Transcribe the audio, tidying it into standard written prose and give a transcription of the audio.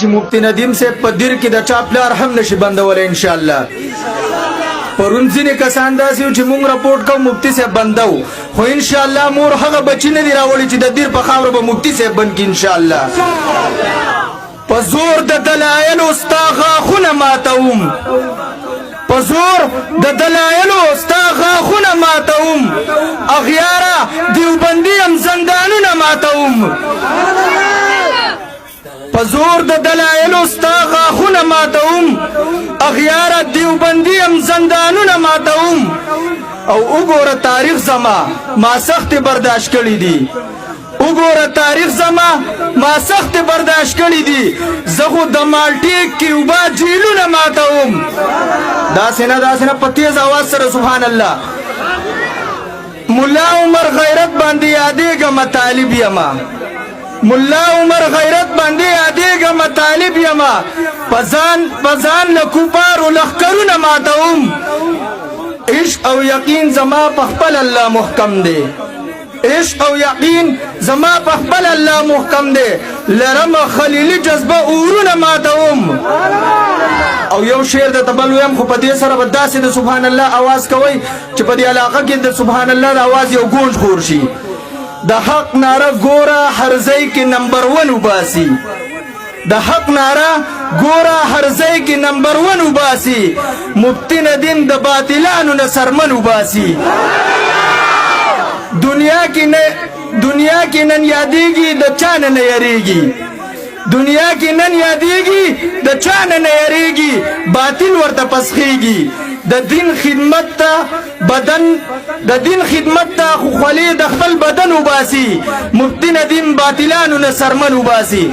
چې مفتی ندیم سے پدیر کې د چاپلار هم نشي بندول ان شاء الله. پرونځي کسان داسې چې مونږ راپورټ کوو مفتی سے بندو خو ان شاء الله مور هغه بچی نه دی راوړي چې د دیر په خاور به مفتی سے بند کی ان شاء الله. پزور د دلایل استاغا خونه ماتوم پزور د دلایل استاغا خونه ماتوم اغیارا دیوبندی هم زندانونه ماتوم پزور د دلایل استاغا خونه ماتوم اغیارا دیوبندی هم زندانونه ماتوم او وګوره تاریخ زما ما سخت برداشت کړی دي وګوره تاریخ زما ما سخت برداشت کړی دي زغه د مالټي کیوبا جیلونه ماتوم داسنه په تیز आवाज سره سبحان الله. مولا عمر غیرت باندې یادېږه مطالب یما مولا عمر غیرت باندې یادېږه مطالب یما پزان لکوپارو لخکرونه ماتوم عشق او یقین زما په خپل الله محکم دی عشق او یقین زما په خپل الله محکم دی لرم خلیلی جذبه اورونه ماتوم. او یو شعر د تبل ویم خو په دې سره به داسې د سبحان الله आवाज کوي چې په دې علاقه کې د سبحان الله د आवाज یو گونج خور شي. د حق ناره ګوره هر ځای کې نمبر 1 وباسي د حق ناره ګوره هر ځای کې نمبر 1 وباسي مفتی ندیم د باطلانو نه سرمن وباسي. دنیا کې نن یادېږي د چا نه یریږي دنیا کې نن یادېږي د چا نه یریږي باطل ورته پسخېږي د دین خدمت ته خو خولې د خپل بدن وباسي مفتی ندیم باطلانو نه سرمن وباسي.